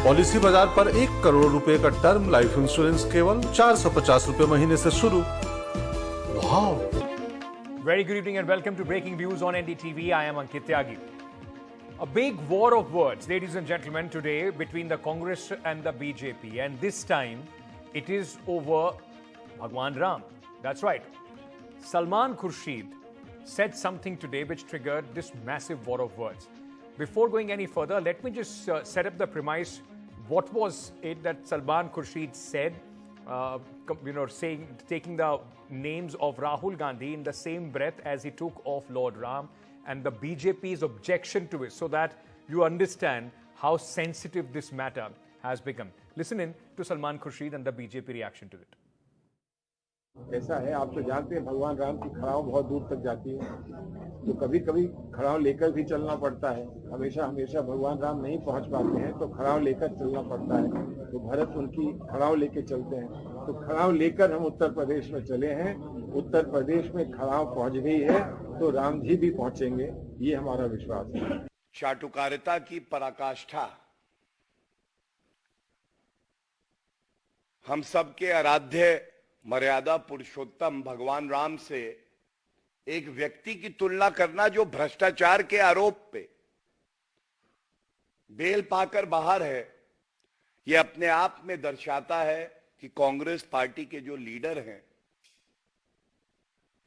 Policy बाजार पर 1 करोड़ रुपए का टर्म लाइफ इंश्योरेंस केवल 450 रुपए महीने से शुरू। वाव! Very good evening and welcome to Breaking News on NDTV. I am Ankit Tyagi. A big war of words, ladies and gentlemen, today between the Congress and the BJP. And this time, it is over Bhagwan Ram. That's right. Salman Khurshid said something today which triggered this massive war of words. Before going any further, let me just set up the premise. What was it that Salman Khurshid said, taking the names of Rahul Gandhi in the same breath as he took of Lord Ram and the BJP's objection to it, so that you understand how sensitive this matter has become. Listen in to Salman Khurshid and the BJP reaction to it. ऐसा है, आप तो जानते हैं भगवान राम की खड़ाव बहुत दूर तक जाती है, तो कभी कभी खड़ाव लेकर भी चलना पड़ता है। हमेशा हमेशा भगवान राम नहीं पहुंच पाते हैं, तो खड़ाव लेकर चलना पड़ता है। तो भरत उनकी खड़ाव लेके चलते हैं, तो खड़ाव लेकर हम उत्तर प्रदेश में चले हैं। उत्तर प्रदेश में खड़ाव पहुंच गई है, तो राम जी भी पहुंचेंगे, ये हमारा विश्वास है। चाटुकारिता की पराकाष्ठा हम सबके आराध्य मर्यादा पुरुषोत्तम भगवान राम से एक व्यक्ति की तुलना करना जो भ्रष्टाचार के आरोप पे बेल पाकर बाहर है, यह अपने आप में दर्शाता है कि कांग्रेस पार्टी के जो लीडर हैं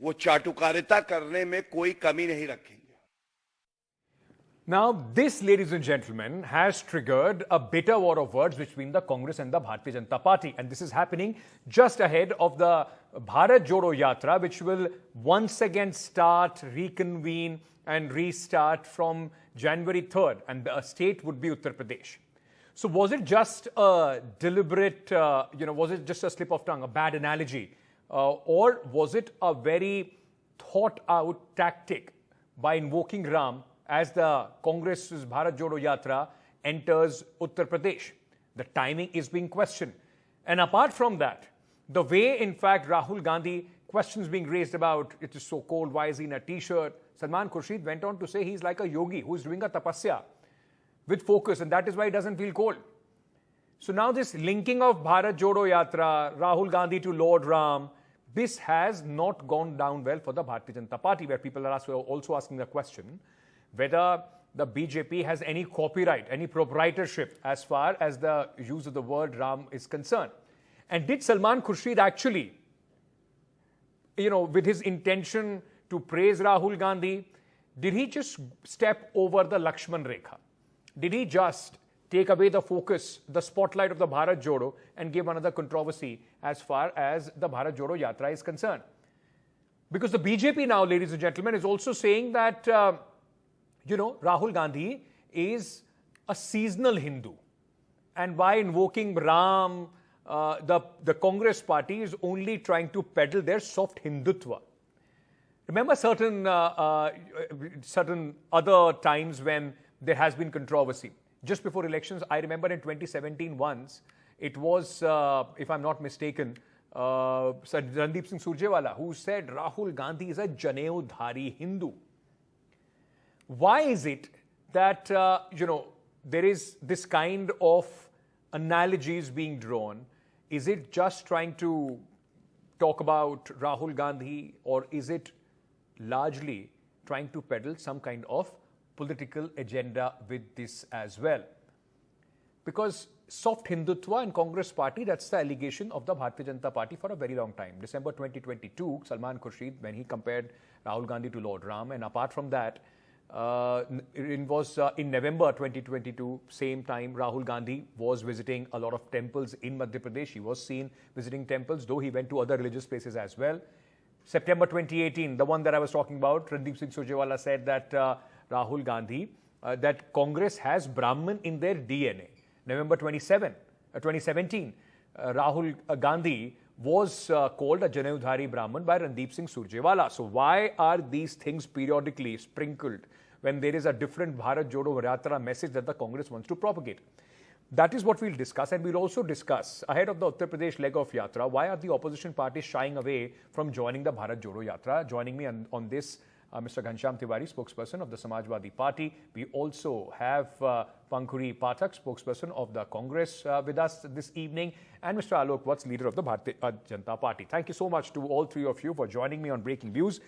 वो चाटुकारिता करने में कोई कमी नहीं रखेंगे। Now, this, ladies and gentlemen, has triggered a bitter war of words between the Congress and the Bharatiya Janata Party. And this is happening just ahead of the Bharat Jodo Yatra, which will once again start, reconvene and restart from January 3rd. And the state would be Uttar Pradesh. So was it just a deliberate, was it just a slip of tongue, a bad analogy? Or was it a very thought out tactic by invoking Ram as the Congress's Bharat Jodo Yatra enters Uttar Pradesh? The timing is being questioned. And apart from that, the way, in fact, Rahul Gandhi, questions being raised about, it is so cold, why is he in a t-shirt? Salman Khurshid went on to say he's like a yogi who's doing a tapasya with focus, and that is why he doesn't feel cold. So now this linking of Bharat Jodo Yatra, Rahul Gandhi to Lord Ram, this has not gone down well for the Bharatiya Janata Party, where people are also asking the question whether the BJP has any copyright, any proprietorship as far as the use of the word Ram is concerned. And did Salman Khurshid actually, with his intention to praise Rahul Gandhi, did he just step over the Lakshman Rekha? Did he just take away the focus, the spotlight of the Bharat Jodo and give another controversy as far as the Bharat Jodo Yatra is concerned? Because the BJP now, ladies and gentlemen, is also saying that Rahul Gandhi is a seasonal Hindu. And by invoking Ram, the Congress party is only trying to peddle their soft Hindutva. Remember certain other times when there has been controversy. Just before elections, I remember in 2017 once, it was, if I'm not mistaken, Randeep Singh Surjewala, who said Rahul Gandhi is a Janeudhari Hindu. Why is it that, there is this kind of analogies being drawn? Is it just trying to talk about Rahul Gandhi, or is it largely trying to peddle some kind of political agenda with this as well? Because soft Hindutva and Congress party, that's the allegation of the Bharatiya Janata Party for a very long time. December 2022, Salman Khurshid, when he compared Rahul Gandhi to Lord Ram, and apart from that, it was in November 2022, same time, Rahul Gandhi was visiting a lot of temples in Madhya Pradesh. He was seen visiting temples, though he went to other religious places as well. September 2018, the one that I was talking about, Randeep Singh Surjewala said that Rahul Gandhi, that Congress has Brahman in their DNA. November 2017, Rahul Gandhi was called a Janeudhari Brahman by Randeep Singh Surjewala. So why are these things periodically sprinkled when there is a different Bharat Jodo Yatra message that the Congress wants to propagate? That is what we'll discuss, and we'll also discuss ahead of the Uttar Pradesh leg of Yatra, why are the opposition parties shying away from joining the Bharat Jodo Yatra? Joining me on this Mr. Ghanshyam Tiwari, spokesperson of the Samajwadi Party. We also have Pankhuri Pathak, spokesperson of the Congress, with us this evening, and Mr. Alok Vats, leader of the Bharatiya Janata Party. Thank you so much to all three of you for joining me on Breaking News.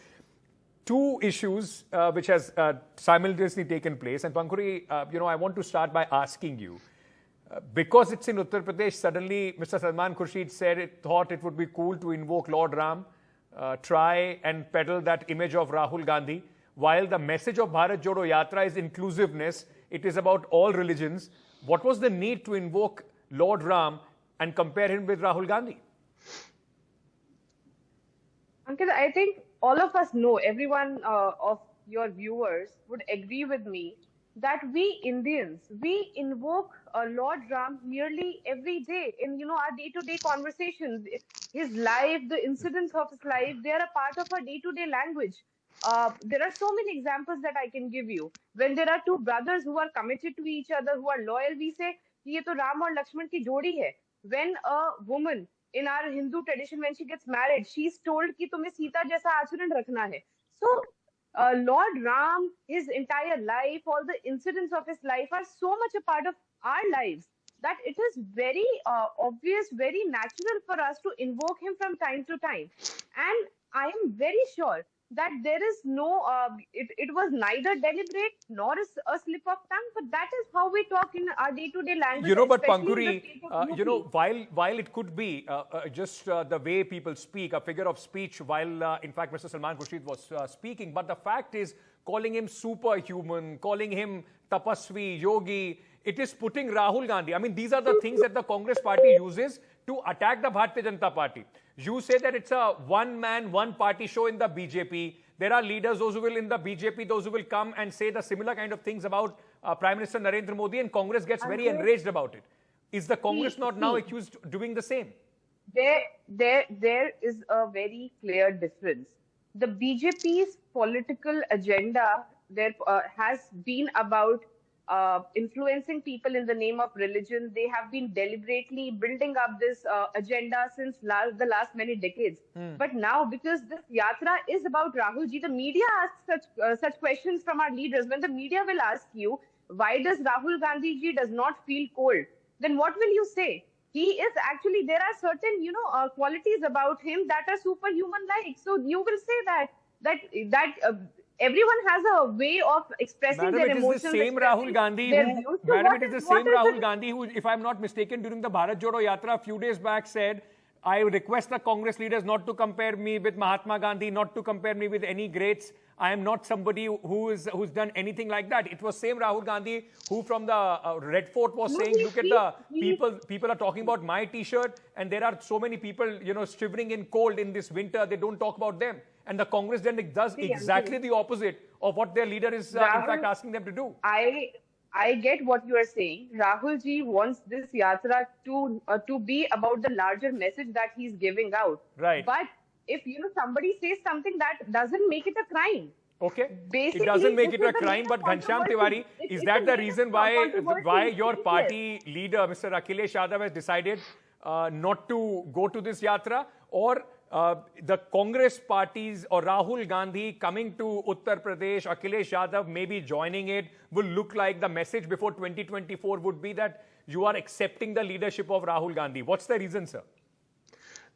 Two issues which has simultaneously taken place, and Pankhuri, I want to start by asking you, because it's in Uttar Pradesh, suddenly Mr. Salman Khurshid thought it would be cool to invoke Lord Ram, try and peddle that image of Rahul Gandhi, while the message of Bharat Jodo Yatra is inclusiveness, it is about all religions. What was the need to invoke Lord Ram and compare him with Rahul Gandhi? Ankit, I think all of us know, everyone of your viewers would agree with me, that we Indians, we invoke Lord Ram nearly every day in our day-to-day conversations. His life, the incidents of his life, they are a part of our day-to-day language. There are so many examples that I can give you. When there are two brothers who are committed to each other, who are loyal, we say, "Ye to Ram aur Lakshman ki jodi hai." When a woman in our Hindu tradition, when she gets married, she's told कि तुम्हें सीता जैसा आचरण रखना है. So, Lord Ram, his entire life, all the incidents of his life are so much a part of our lives that it is very obvious, very natural for us to invoke him from time to time. And I am very sure that there is no, it was neither deliberate nor a slip of tongue, but that is how we talk in our day-to-day language. But Pankhuri, while it could be just the way people speak, a figure of speech, while in fact Mr. Salman Khurshid was speaking, but the fact is, calling him superhuman, calling him tapasvi, yogi, it is putting Rahul Gandhi. I mean, these are the things that the Congress party uses to attack the Bharatiya Janata Party. You say that it's a one-man, one-party show in the BJP. There are leaders, those who will in the BJP, those who will come and say the similar kind of things about Prime Minister Narendra Modi, and Congress gets very enraged about it. Is the Congress not now accused of doing the same? There is a very clear difference. The BJP's political agenda has been about influencing people in the name of religion. They have been deliberately building up this agenda since the last many decades. But now, because this yatra is about Rahul ji, the media asks such questions from our leaders. When the media will ask you, why does Rahul Gandhi ji does not feel cold? Then what will you say? He is actually, there are certain, qualities about him that are superhuman-like. So you will say that everyone has a way of expressing their emotions. It is the same Rahul Gandhi who, if I'm not mistaken, during the Bharat Jodo Yatra a few days back said, I request the Congress leaders not to compare me with Mahatma Gandhi, not to compare me with any greats. I am not somebody who's done anything like that. It was same Rahul Gandhi who from the Red Fort was saying, look at the people are talking about my t-shirt, and there are so many people, shivering in cold in this winter. They don't talk about them. And the Congress then does exactly the opposite of what their leader is in fact asking them to do. I get what you are saying. Rahul ji wants this yatra to be about the larger message that he's giving out. Right. But if somebody says something, that doesn't make it a crime. Okay. Basically, it doesn't make it a crime, but Ghanshyam Tiwari, is that the reason why your party leader, Mr. Akhilesh Yadav, has decided not to go to this yatra? Or the Congress parties or Rahul Gandhi coming to Uttar Pradesh, Akhilesh Yadav maybe joining it, will look like the message before 2024 would be that you are accepting the leadership of Rahul Gandhi. What's the reason, sir?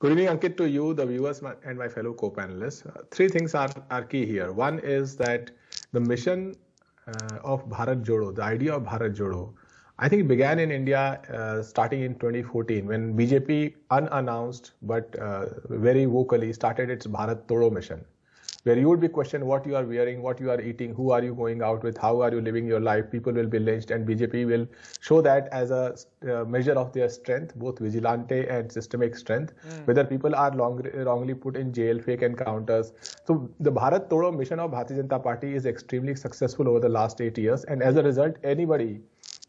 Good evening, Ankit, to you, the viewers, and my fellow co-panelists. Three things are key here. One is that the mission of Bharat Jodo, the idea of Bharat Jodo, I think it began in India starting in 2014 when BJP unannounced but very vocally started its Bharat Jodo mission, where you would be questioned what you are wearing, what you are eating, who are you going out with, how are you living your life. People will be lynched, and BJP will show that as a measure of their strength, both vigilante and systemic strength, whether people are wrongly put in jail, fake encounters. So the Bharat Jodo mission of Bharatiya Janata Party is extremely successful over the last 8 years, and as a result, anybody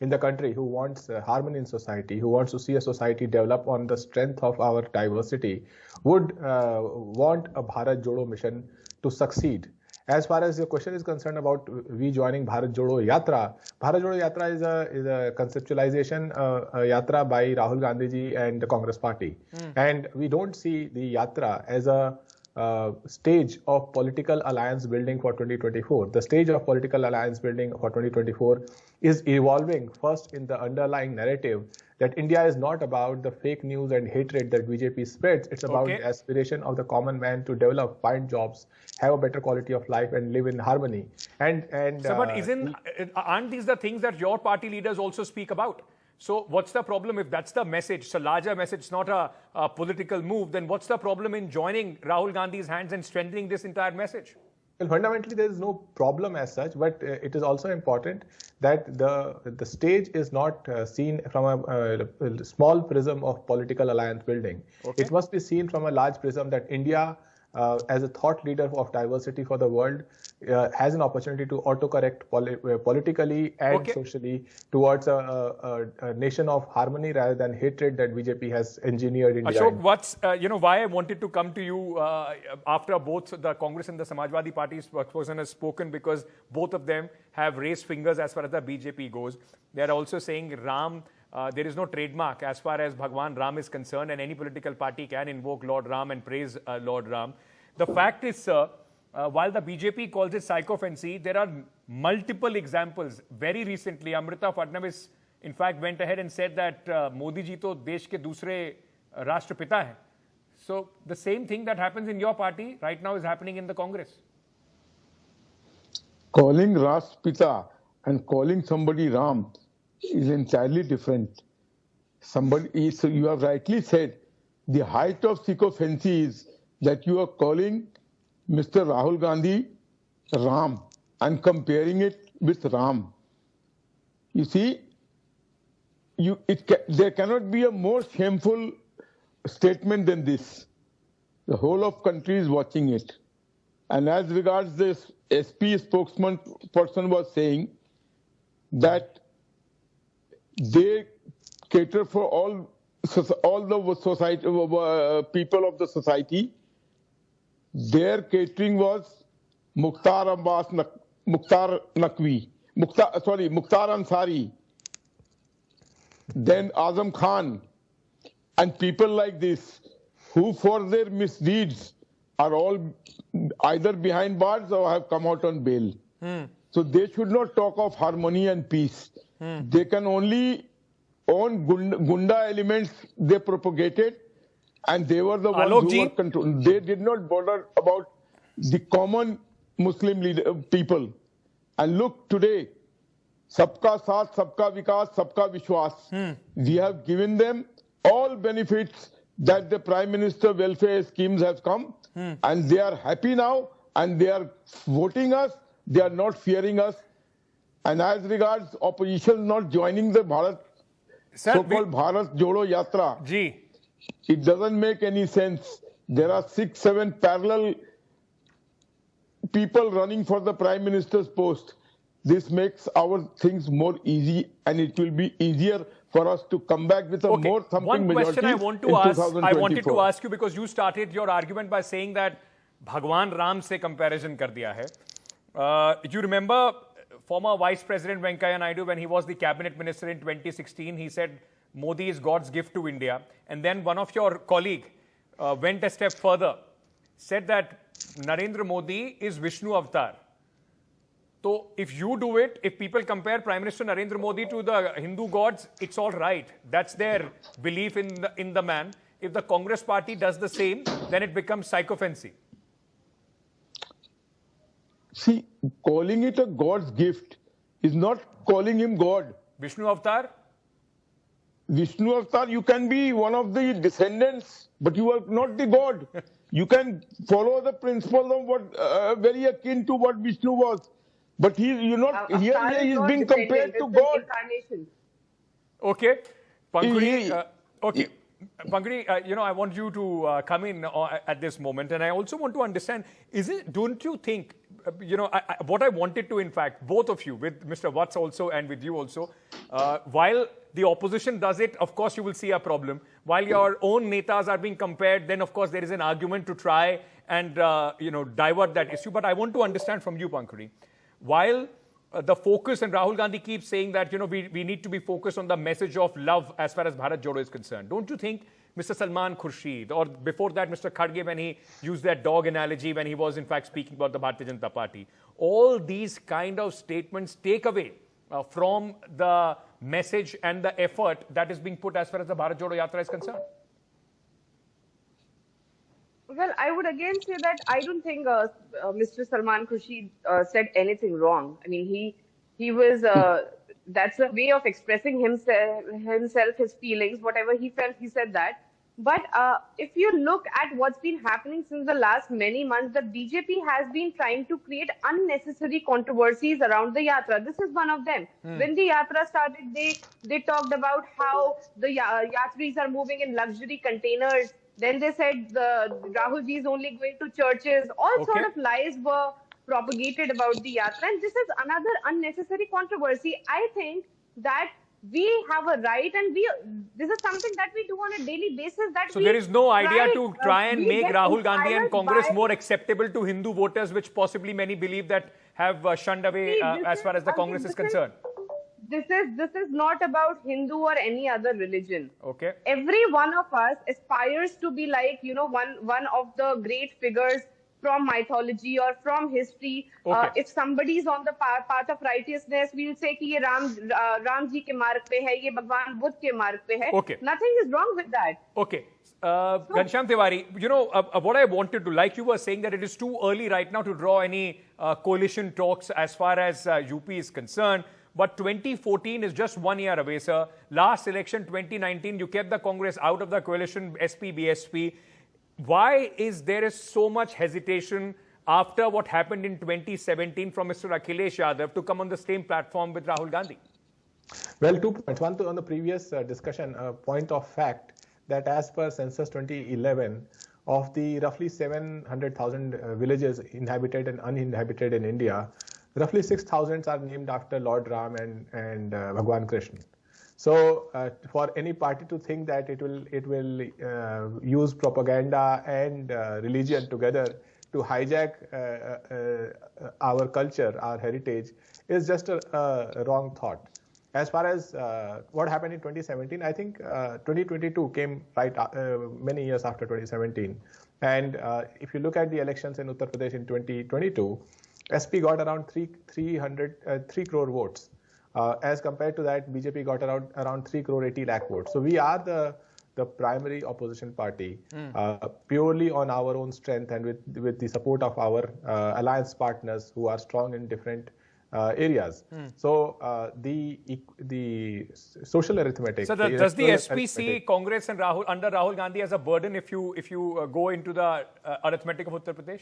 in the country who wants harmony in society, who wants to see a society develop on the strength of our diversity, would want a Bharat Jodo mission to succeed. As far as your question is concerned about we joining Bharat Jodo Yatra, Bharat Jodo Yatra is a conceptualization yatra by Rahul Gandhi ji and the Congress party. And we don't see the yatra as a stage of political alliance building for 2024. The stage of political alliance building for 2024 is evolving first in the underlying narrative that India is not about the fake news and hatred that BJP spreads. It's about the aspiration of the common man to develop, find jobs, have a better quality of life, and live in harmony. And so, but aren't these the things that your party leaders also speak about? So what's the problem if that's the message? It's a larger message, it's not a political move. Then what's the problem in joining Rahul Gandhi's hands and strengthening this entire message? Well, fundamentally, there is no problem as such, but it is also important that the stage is not seen from a small prism of political alliance building. Okay. It must be seen from a large prism that India, as a thought leader of diversity for the world, has an opportunity to autocorrect politically and socially towards a nation of harmony rather than hatred that BJP has engineered India. Ashok, what's why I wanted to come to you after both the Congress and the Samajwadi parties spokesperson has spoken, because both of them have raised fingers as far as the BJP goes. They are also saying Ram. There is no trademark as far as Bhagwan Ram is concerned, and any political party can invoke Lord Ram and praise Lord Ram. The fact is, sir, while the BJP calls it psychophancy, there are multiple examples. Very recently, Amrita Fadnavis, in fact, went ahead and said that Modi ji to desh ke dusre rashtrapita hai. So the same thing that happens in your party right now is happening in the Congress. Calling Rashtrapita and calling somebody Ram is entirely different. So you have rightly said, the height of sycophancy is that you are calling Mr. Rahul Gandhi Ram and comparing it with Ram. You see, there cannot be a more shameful statement than this. The whole of country is watching it. And as regards this SP spokesman person was saying that they cater for all the society, people of the society. Their catering was Mukhtar Ansari, then Azam Khan, and people like this, who for their misdeeds are all either behind bars or have come out on bail. So they should not talk of harmony and peace. They can only own Gunda elements they propagated, and they were the ones who were controlled. They did not bother about the common Muslim people. And look today, Sabka Saath, Sabka Vikas, Sabka Vishwas. We have given them all benefits that the Prime Minister welfare schemes have come, and they are happy now, and they are voting us. They are not fearing us. And as regards opposition not joining the so-called Bharat Jodo Yatra, it doesn't make any sense. There are 6-7 parallel people running for the Prime Minister's post. This makes our things more easy, and it will be easier for us to come back with a more thumping majority. One question I wanted to ask you, because you started your argument by saying that Bhagwan Ram se comparison kar diya hai. You remember former Vice President Venkaiah Naidu, when he was the cabinet minister in 2016, he said Modi is God's gift to India. And then one of your colleague went a step further, said that Narendra Modi is Vishnu Avatar. So if you do it, if people compare Prime Minister Narendra Modi to the Hindu gods, it's all right. That's their belief in the man. If the Congress party does the same, then it becomes psychophancy. See, calling it a God's gift is not calling him God. Vishnu Avatar? Vishnu Avatar, you can be one of the descendants, but you are not the God. You can follow the principle of what very akin to what Vishnu was. But he's being compared to God. Okay. Pankuri, okay. Pankuri, I want you to come in at this moment, and I also want to understand, don't you think, what I wanted to, in fact, both of you, with Mr. Vats also and with you also, while the opposition does it, of course you will see a problem. While your own netas are being compared, then of course there is an argument to try and, divert that issue. But I want to understand from you, Pankuri, while the focus, and Rahul Gandhi keeps saying that, we need to be focused on the message of love as far as Bharat Jodo is concerned. Don't you think Mr. Salman Khurshid, or before that, Mr. Khadge, when he used that dog analogy when he was in fact speaking about the Bharatiya Janata Party. All these kind of statements take away from the message and the effort that is being put as far as the Bharat Jodo Yatra is concerned. Well, I would again say that I don't think Mr. Salman Khurshid said anything wrong. I mean, he was that's a way of expressing himself, his feelings, whatever he felt, he said that. But if you look at what's been happening since the last many months, the BJP has been trying to create unnecessary controversies around the yatra. This is one of them. When the yatra started, they talked about how the yatris are moving in luxury containers. Then they said Rahul ji is only going to churches. All sort of lies were propagated about the yatra, and this is another unnecessary controversy. I think that we have a right, and this is something that we do on a daily basis. That so there is no idea to try and make Rahul Gandhi and Congress more acceptable to Hindu voters, which possibly many believe that have shunned away as far as the Congress is concerned. This is not about Hindu or any other religion. Okay. Every one of us aspires to be like, one of the great figures from mythology or from history. Okay. If somebody is on the path of righteousness, we'll say कि ये राम जी के मार्ग पे है, ये भगवान बुद्ध के मार्ग पे है. Okay. Nothing is wrong with that. Okay. Ghanshyam Tiwari, what I wanted to, like you were saying, that it is too early right now to draw any coalition talks as far as UP is concerned. But 2014 is just 1 year away, sir. Last election, 2019, you kept the Congress out of the coalition, SP, BSP. Why is there so much hesitation after what happened in 2017 from Mr. Akhilesh Yadav to come on the same platform with Rahul Gandhi? Well, 2 points. One, on the previous discussion, a point of fact that as per census 2011, of the roughly 700,000 villages inhabited and uninhabited in India, roughly 6,000 are named after Lord Ram and Bhagwan Krishna. So, for any party to think that it will use propaganda and religion together to hijack our culture, our heritage, is just a wrong thought. As far as what happened in 2017, I think 2022 came many years after 2017. And if you look at the elections in Uttar Pradesh in 2022, SP got around 3 crore votes. As compared to that, BJP got around 3 crore 80 lakh votes. So we are the primary opposition party, purely on our own strength and with the support of our alliance partners who are strong in different areas. So the social arithmetic. So does the SP see Congress and under Rahul Gandhi as a burden if you go into the arithmetic of Uttar Pradesh?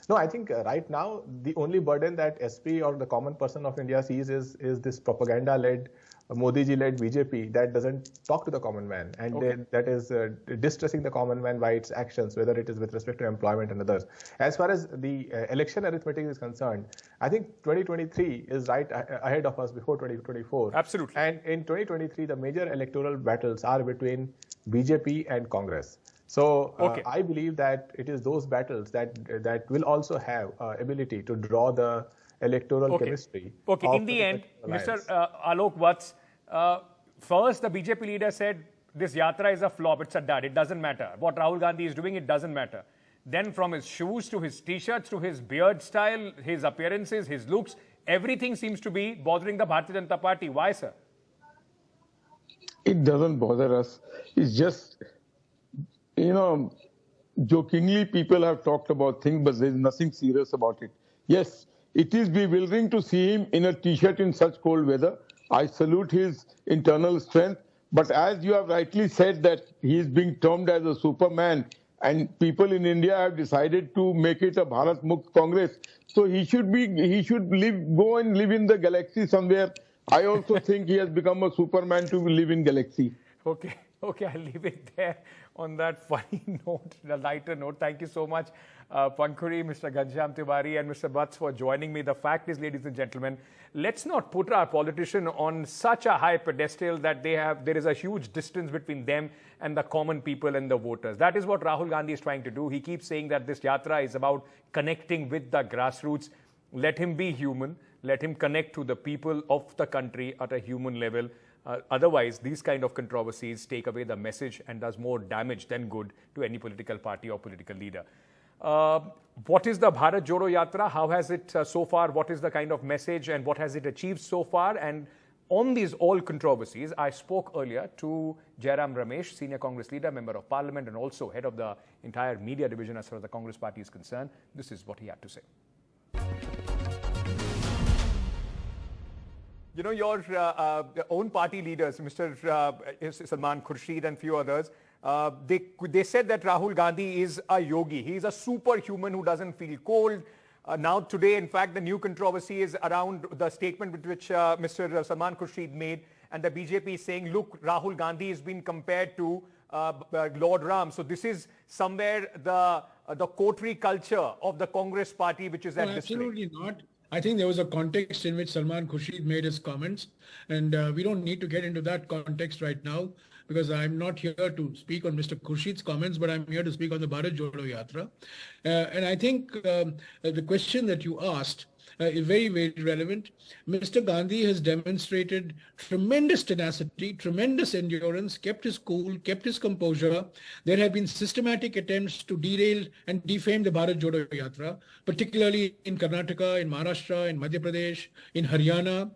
No, I think right now the only burden that SP or the common person of India sees is this propaganda-led, Modi-ji-led BJP that doesn't talk to the common man, and that is distressing the common man by its actions, whether it is with respect to employment and others. As far as the election arithmetic is concerned, I think 2023 is right ahead of us before 2024. Absolutely. And in 2023, the major electoral battles are between BJP and Congress. So I believe that it is those battles that will also have ability to draw the electoral chemistry. Okay, in the end, Mr. Alok Vats, first the BJP leader said this yatra is a flop, it's a dud, it doesn't matter. What Rahul Gandhi is doing, it doesn't matter. Then from his shoes to his t-shirts to his beard style, his appearances, his looks, everything seems to be bothering the Bharatiya Janata Party. Why, sir? It doesn't bother us. It's just, jokingly people have talked about things, but there's nothing serious about it. Yes, it is bewildering to see him in a t-shirt in such cold weather. I salute his internal strength. But as you have rightly said that he is being termed as a Superman, and people in India have decided to make it a Bharat Mukt Congress, so he should go and live in the galaxy somewhere. I also think he has become a Superman to live in galaxy. Okay, I'll leave it there on that funny note, the lighter note. Thank you so much, Pankhuri, Mr. Ghanshyam Tiwari, and Mr. Vats for joining me. The fact is, ladies and gentlemen, let's not put our politician on such a high pedestal that there is a huge distance between them and the common people and the voters. That is what Rahul Gandhi is trying to do. He keeps saying that this yatra is about connecting with the grassroots. Let him be human. Let him connect to the people of the country at a human level. Otherwise, these kind of controversies take away the message and does more damage than good to any political party or political leader. What is the Bharat Jodo Yatra? How has it so far? What is the kind of message and what has it achieved so far? And on these all controversies, I spoke earlier to Jairam Ramesh, Senior Congress leader, Member of Parliament, and also head of the entire media division as far as the Congress party is concerned. This is what he had to say. You know, your own party leaders, Mr. Salman Khurshid and few others, they said that Rahul Gandhi is a yogi. He is a superhuman who doesn't feel cold. Now today, in fact, the new controversy is around the statement which Mr. Salman Khurshid made, and the BJP is saying, look, Rahul Gandhi has been compared to Lord Ram. So this is somewhere the coterie culture of the Congress party which is at display. Absolutely not. I think there was a context in which Salman Khurshid made his comments, and we don't need to get into that context right now, because I'm not here to speak on Mr. Khurshid's comments, but I'm here to speak on the Bharat Jodo Yatra. And I think the question that you asked is very, very relevant. Mr. Gandhi has demonstrated tremendous tenacity, tremendous endurance, kept his cool, kept his composure. There have been systematic attempts to derail and defame the Bharat Jodo Yatra, particularly in Karnataka, in Maharashtra, in Madhya Pradesh, in Haryana.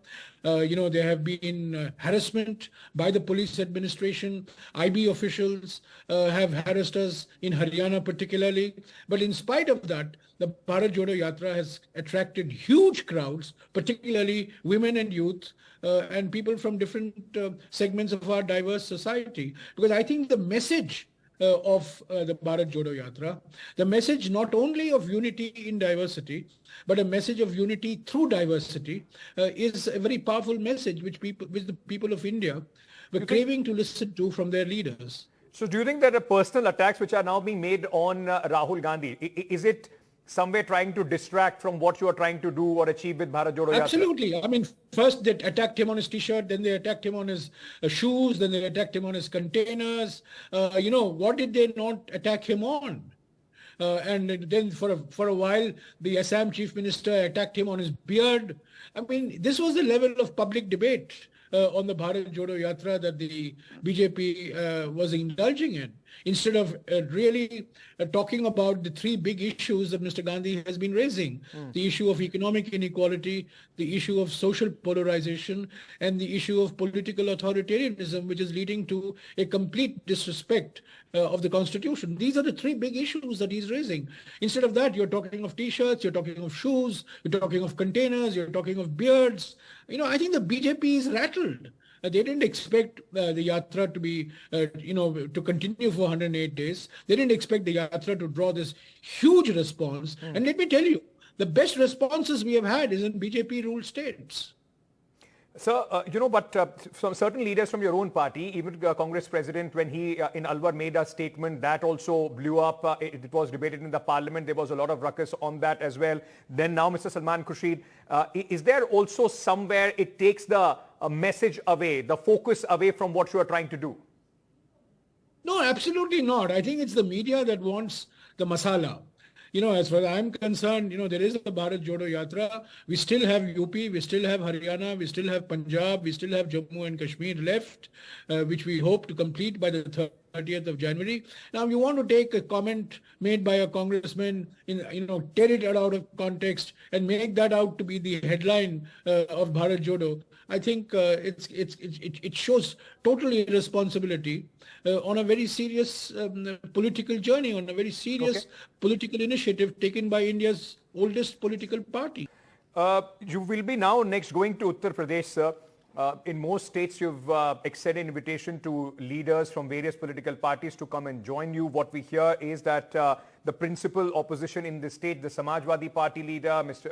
There have been harassment by the police administration. IB officials have harassed us in Haryana particularly. But in spite of that, the Bharat Jodo Yatra has attracted huge crowds, particularly women and youth, and people from different segments of our diverse society. Because I think the message of the Bharat Jodo Yatra, the message not only of unity in diversity, but a message of unity through diversity is a very powerful message which the people of India were craving to listen to from their leaders. So do you think that the personal attacks which are now being made on Rahul Gandhi, is it somewhere trying to distract from what you are trying to do or achieve with Bharat Jodo Yatra? Absolutely. I mean, first they attacked him on his t-shirt, then they attacked him on his shoes, then they attacked him on his containers. What did they not attack him on? And then for a while, the Assam Chief Minister attacked him on his beard. I mean, this was the level of public debate on the Bharat Jodo Yatra that the BJP was indulging in, instead of really talking about the three big issues that Mr. Gandhi has been raising. The issue of economic inequality, the issue of social polarization, and the issue of political authoritarianism, which is leading to a complete disrespect of the Constitution. These are the three big issues that he's raising. Instead of that, you're talking of t-shirts, you're talking of shoes, you're talking of containers, you're talking of beards. I think the BJP is rattled. They didn't expect the Yatra to be, to continue for 108 days. They didn't expect the Yatra to draw this huge response. And let me tell you, the best responses we have had is in BJP-ruled states. Sir, some certain leaders from your own party, even Congress President, when he in Alwar made a statement, that also blew up. It was debated in the parliament. There was a lot of ruckus on that as well. Then now Mr. Salman Khurshid, is there also somewhere it takes the message away, the focus away from what you are trying to do? No, absolutely not. I think it's the media that wants the masala. As far as I'm concerned, there is a Bharat Jodo Yatra. We still have UP, we still have Haryana, we still have Punjab, we still have Jammu and Kashmir left, which we hope to complete by the 30th of January. Now, you want to take a comment made by a congressman, tear it out of context and make that out to be the headline of Bharat Jodo. I think it shows total irresponsibility on a very serious political journey, on a very serious political initiative taken by India's oldest political party. You will be now next going to Uttar Pradesh, sir. In most states, you've extended invitation to leaders from various political parties to come and join you. What we hear is that the principal opposition in the state, the Samajwadi Party leader, Mr.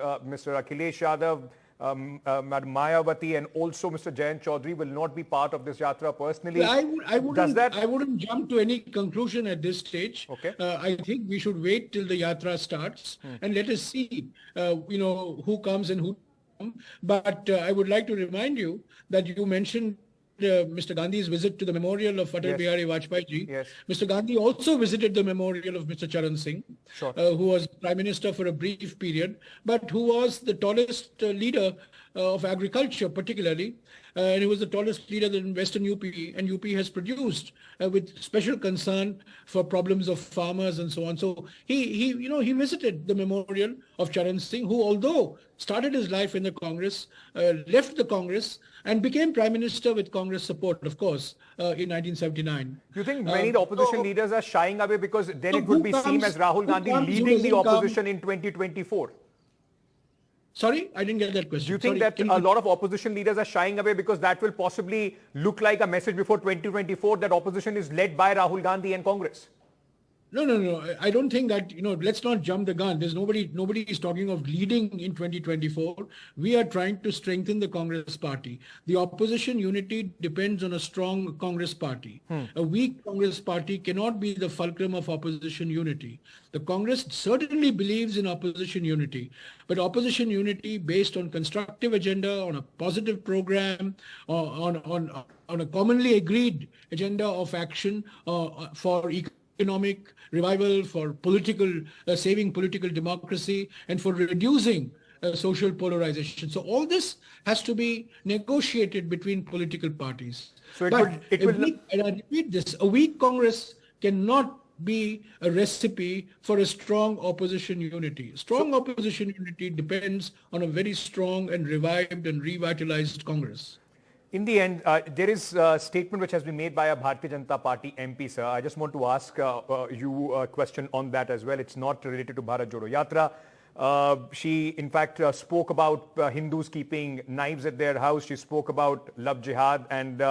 Akhilesh Yadav, Madam Mayawati, and also Mr. Jayant Chaudhary will not be part of this yatra personally. I wouldn't jump to any conclusion at this stage. Okay. I think we should wait till the yatra starts and let us see, who comes and who doesn't. But I would like to remind you that you mentioned Mr. Gandhi's visit to the memorial of Atal Bihari Vajpayee ji. Yes. Mr. Gandhi also visited the memorial of Mr. Charan Singh, who was Prime Minister for a brief period, but who was the tallest leader of agriculture particularly, and he was the tallest leader in Western UP, and UP has produced with special concern for problems of farmers and so on. So he visited the memorial of Charan Singh, who although started his life in the Congress, left the Congress and became Prime Minister with Congress support, of course, in 1979. Do you think many opposition leaders are shying away because then it would be seen as Rahul Gandhi leading the opposition in 2024? Sorry, I didn't get that question. Do you think that a lot of opposition leaders are shying away because that will possibly look like a message before 2024 that opposition is led by Rahul Gandhi and Congress? No. I don't think that, let's not jump the gun. There's nobody is talking of leading in 2024. We are trying to strengthen the Congress party. The opposition unity depends on a strong Congress party. A weak Congress party cannot be the fulcrum of opposition unity. The Congress certainly believes in opposition unity, but opposition unity based on constructive agenda, on a positive program, on a commonly agreed agenda of action for economic revival, for political saving political democracy, and for reducing social polarization. So all this has to be negotiated between political parties. So and I repeat this, a weak Congress cannot be a recipe for a strong opposition unity. Strong opposition unity depends on a very strong and revived and revitalized Congress. In the end, there is a statement which has been made by a Bharatiya Janata Party MP, sir. I just want to ask you a question on that as well. It's not related to Bharat Jodo Yatra. She, in fact, spoke about Hindus keeping knives at their house. She spoke about love jihad and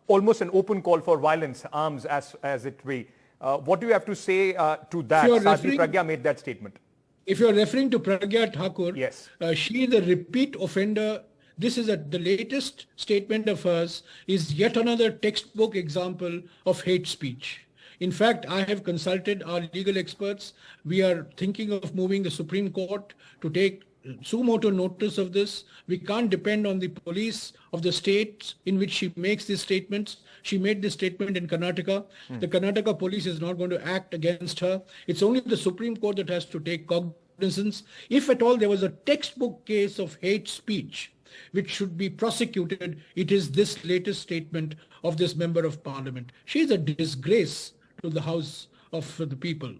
almost an open call for violence, arms as it be. What do you have to say to that? Sadhvi Pragya made that statement. If you're referring to Pragya Thakur, yes, she is a repeat offender. This is the latest statement of hers is yet another textbook example of hate speech. In fact, I have consulted our legal experts. We are thinking of moving the Supreme Court to take suo motu notice of this. We can't depend on the police of the states in which she makes these statements. She made this statement in Karnataka. The Karnataka police is not going to act against her. It's only the Supreme Court that has to take cognizance. If at all there was a textbook case of hate speech which should be prosecuted, it is this latest statement of this member of parliament. She is a disgrace to the House of the People.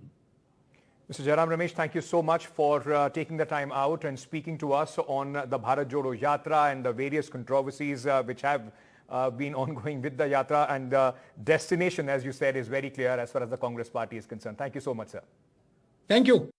Mr. Jairam Ramesh, thank you so much for taking the time out and speaking to us on the Bharat Jodo Yatra and the various controversies which have been ongoing with the Yatra, and the destination, as you said, is very clear as far as the Congress party is concerned. Thank you so much, sir. Thank you.